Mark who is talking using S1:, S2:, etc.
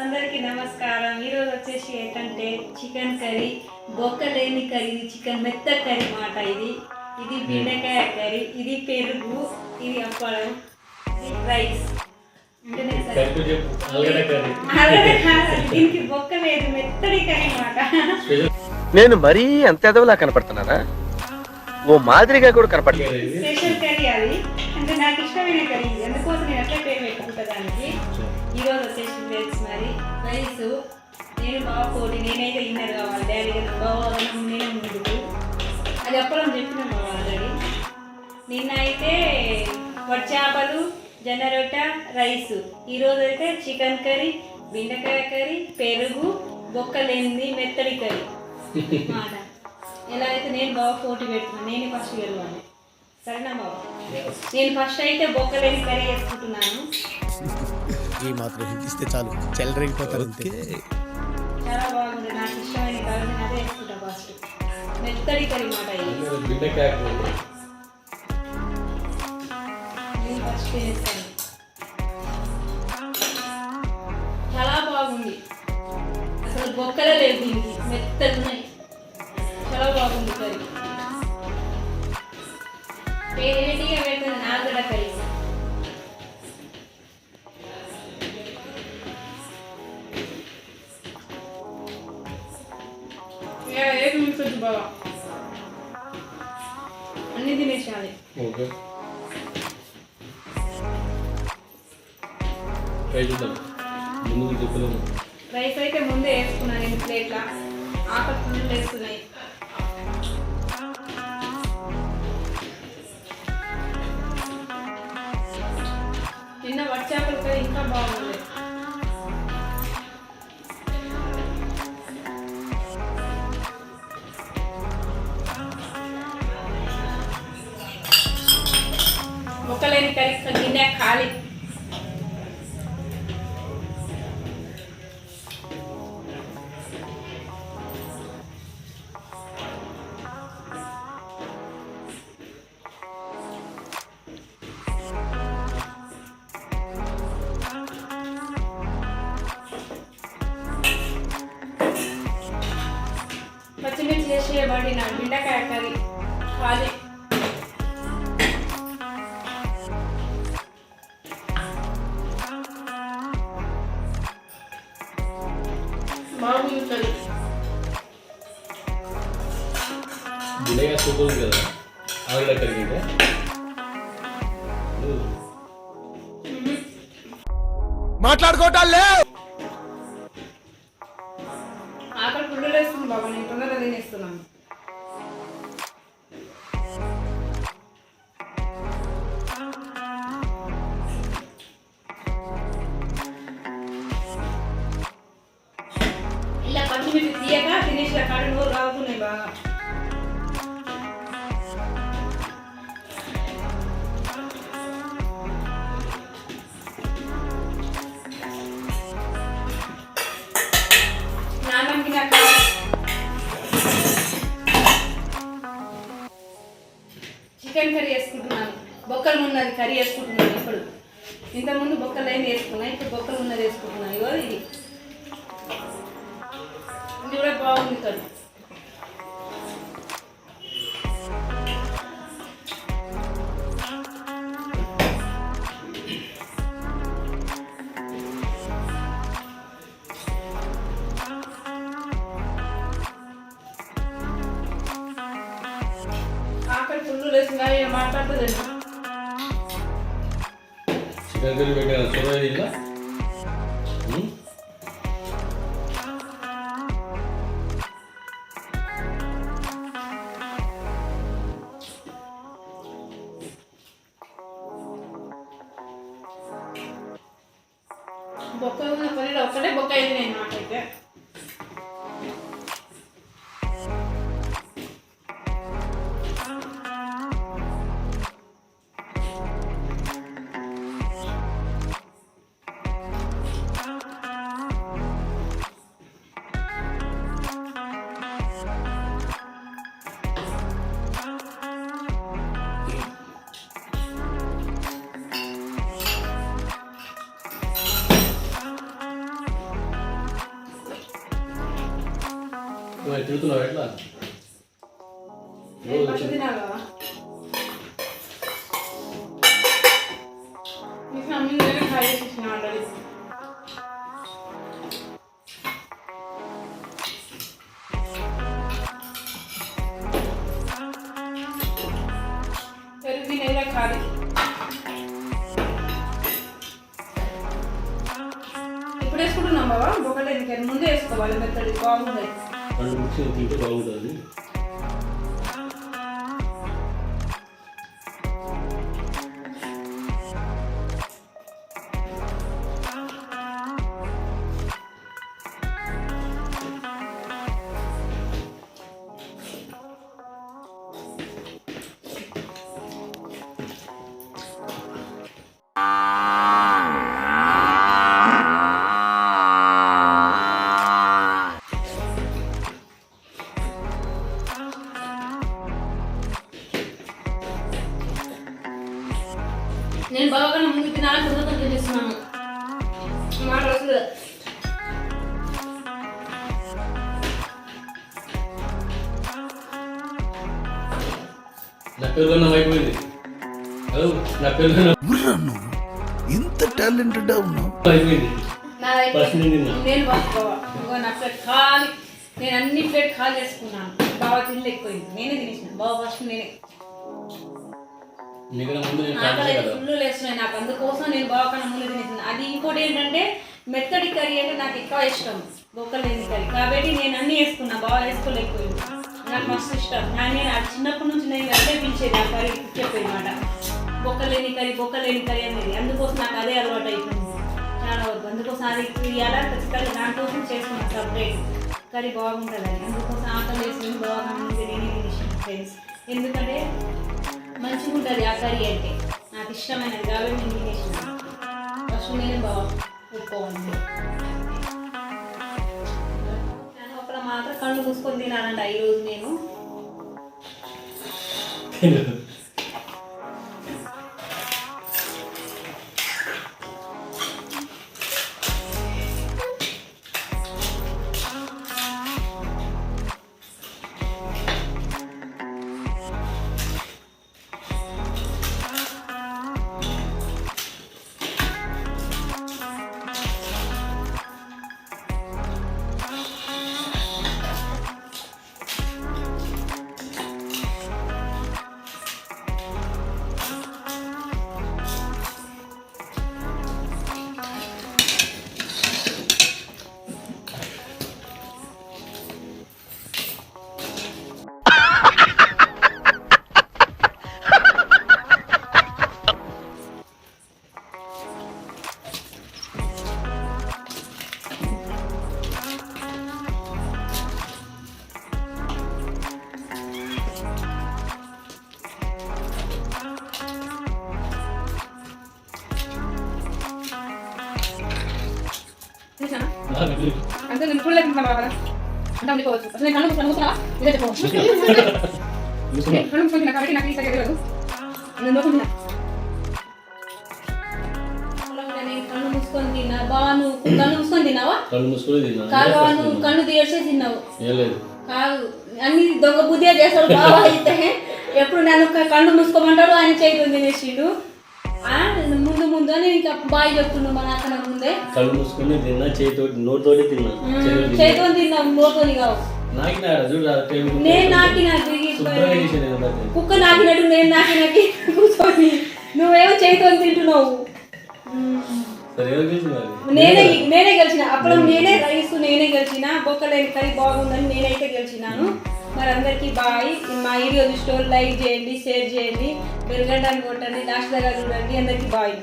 S1: అందరికీ నమస్కారం. ఈరోజు వచ్చేసి ఏంటంటే చికెన్ కర్రీ, బొక్క లేని కర్రీ, చికెన్ మెత్త కర్రీ మాట. ఇది బెండకాయ కర్రీ, ఇది పెరుగు, ఇది అప్పడం, ఇది రైస్. దీనికి బొక్క లేదు, మెత్తడి కర్రీ మాట.
S2: నేను మరీ అంత ఎదవలా కనపడుతున్నానా? ఓ మాదిరిగా కూడా కనపడలేదు.
S1: స్పెషల్ కర్రీ అది, అంటే నాకు ఇష్టమైన కర్రీ, అందుకోసం నేను అట్లా పేరు పెట్టుకుంటా దానికి. ఈరోజు వచ్చేసి వెజ్ మరి రైస్. నేను బాగా కోడి, నేనైతే ఇన్నర్ కావాలి, డాడీ కదా బాగా నేనే ముందుకు అది అప్పడం చెప్పిన బాగా ఆల్రెడీ. నిన్న అయితే వట్టి చేపలు, జొన్న రొట్టె, రైస్. ఈరోజు అయితే చికెన్ కర్రీ, బెండకాయ కర్రీ, పెరుగు, బొక్క లేనిది మెత్తడి కర్రీ మాట. ఎలా అయితే నేను బాగా పోటీ పెడుతున్నాను, నేను ఫస్ట్ గెలవాలి. సరేనా బాబా? నేను ఫస్ట్ అయితే బొక్క లేని కర్రీ వేసుకుంటున్నాను.
S3: ఈ మాత్రం ఇస్తే చాలు, చెల్లరైపోతారు.
S1: చాలా బాగుంది, నాకు ఇష్టమైన కర్రీ, నేను అదే వేసుకుంటా ఫస్ట్. మెత్తడి కర్రీ మాట. నేను ఫస్ట్ వేస్తాను. చాలా బాగుంది, అసలు బొక్కలే లేదు దీనికి, మెత్తడి ఉన్నాయి. చాలా బాగుంది కర్రీ. వేడిగా పెడుతుంది నాగడ కర్రీ. ఏది ఉంటుంది బాగా, అన్ని తినేసాలి. రైస్ అయితే ముందే వేసుకున్నాను నేను ప్లేట్లా, ఆకలి ఫుల్ వేస్తున్నాయి. నిన్న వట్టి చేపలు కర్రీ ఇంకా బాగుంది. మొక్కలేని కర్రీ గిన్నె ఖాళీ. పచ్చిమిర్చి చేసి పడిన బెండకాయ కర్రీ ఖాళీ. బాగుంది కర్రీ.
S3: మాట్లాడుకోవటాలే
S1: ఆకలి ఫుల్ వేస్తుంది బాబా, నేను తొందరగా తినేస్తున్నాను. ఇలా పచ్చిమిర్చి తీయక తినేసిన కాడు నోరు రావుతున్నాయి బాగా. నాన్నకి నాకు చికెన్ కర్రీ వేసుకుంటున్నాను. బొక్కలు ఉన్నది కర్రీ వేసుకుంటున్నాను. ఇప్పుడు ఇంతకుముందు బొక్కలు ఏమి వేసుకున్నాను, ఇప్పుడు బొక్కలు ఉన్నది వేసుకుంటున్నాను. ఇగో ఇది కూడా బాగుంది కర్రీ. ఆకలి ఫుల్ వేసిందా మాట్లాడుతుంది.
S4: చికెన్ కర్రీ పెట్టాను చూడండి. ఇలా
S1: బొక్క ఉన్న కర్రీలో ఒక్కటే బొక్క అయింది నేను నాకైతే.
S4: తిడుతున్నావు ఎట్లా
S1: నేను ఫస్ట్ తినాలి కదా. మీకు అమ్మింది నేను ఫ్రై చేసి ఇచ్చిన ఆల్రెడీ. పెరుగు నెయ్యిలో కాదు. ఇప్పుడు వేసుకుంటున్నాం బాబా బొక్కలు ఎందుకు ముందే వేసుకోవాలి మెత్తడి బాగుంది.
S4: పండు మిక్సీ తింటే బాగుంటుంది.
S1: నేను బాగా ముందు తినాలని కుదరతో తినిస్తున్నాను మాట వస్తుంది.
S4: నా పెరుగన్నం అయిపోయింది. హలో నా పెరుగన్నం
S3: ఇంత టాలెంటెడ్ ఉన్నావు.
S4: అయిపోయింది. ఫస్ట్ నేను తిన్నా.
S1: నేను బాగా నా ప్లేట్ ఖాళీ. నేను అన్ని ప్లేట్ ఖాళీ చేసుకున్నాను. బాగా తిండి ఎక్కువైంది. నేనే తినేసిన బాగా ఫస్ట్ నేనే.
S4: నీకన్నా ముందు నేను
S1: ఆకలి ఫుల్ లేస్తున్నాయి నాకు. అందుకోసం నేను బాగా కన్నా ముందు తినేసాను. అది ఇంకోటి ఏంటంటే మెత్తడి కర్రీ అంటే నాకు ఎక్కువ ఇష్టం. బొక్కలు లేని కర్రీ కాబట్టి నేను అన్నీ వేసుకున్నా. బాగా వేసుకోలేకపోయింది. నాకు మస్తు ఇష్టం. నేను అది చిన్నప్పటి నుంచి నేను అదే పిలిచేది. ఆ కర్రీ చెప్పేది మాట బొక్కలేని కర్రీ అనేది. అందుకోసం నాకు అదే అలవాటు అయిపోయింది చాలా వరకు. అందుకోసం అది ఇవ్వాలా ఖచ్చితంగా దానికోసం చేసుకున్నాను సపరేట్ కర్రీ బాగుంటుంది అని. అందుకోసం ఆకలి వేసుకుని బాగా ముందు నేనే తినేసాను ఫ్రెండ్స్. ఎందుకంటే మంచిగా ఉంటుంది ఆ కర్రీ అంటే నాకు ఇష్టమైనది కాబట్టి నేను తినేసాను. ఫస్ట్ నేను బాగా ఒప్పుకోవాలి. ఒకళ్ళు మాత్రం కళ్ళు మూసుకొని తినాలంట ఈరోజు నేను. అంటే నేను ఇప్పుడు లేకుండా కదా అంటే అనుకోవచ్చు. అసలు నేను కళ్ళు మూసుకున్నా ఇదే చెప్పవచ్చు. కళ్ళు మూసుకుంటున్నా కాబట్టి నాకు ఈసారి తెలియదు. నేను నోకుంటున్నా నేను కళ్ళు మూసుకొని తిన్నా. బాగా నువ్వు కళ్ళు మూసుకొని తిన్నావా?
S4: కళ్ళు మూసుకొని తిన్నా.
S1: కాదు నువ్వు కళ్ళు తీర్చే తిన్నావు.
S4: లేదు
S1: కాదు అన్ని దొంగ బుద్ధిగా చేస్తాడు బాగా. అయితే ఎప్పుడు నన్ను కళ్ళు మూసుకోమంటాడు ఆయన చేతులు తినేసిండు. ముందు అని ఇంకా బాగా చెప్తున్నావు మన అక్కడ ముందే.
S4: కళ్ళు మూసుకొని తిన్నా చేతితోటి నోటితోటి తిన్నా.
S1: చేతితో తిన్నావు నోటితోని కావు. నేను నాకిన కుక్క నాకినట్టు నేను నాకినట్టు కూర్చొని నువ్వేమో చేతితో తింటున్నావు. నేనే గెలిచిన. అప్పుడు నేనే రైస్ నేనే గెలిచిన. బొక్కలేని కర్రీ బాగుందని నేనైతే గెలిచినాను. మరి అందరికీ బాయ్. మా వీడియో చూసి లైక్ చేయండి, షేర్ చేయండి, బెల్ గంటని కొట్టండి, లాస్ట్ దగ్గర చూడండి. అందరికీ బాయ్.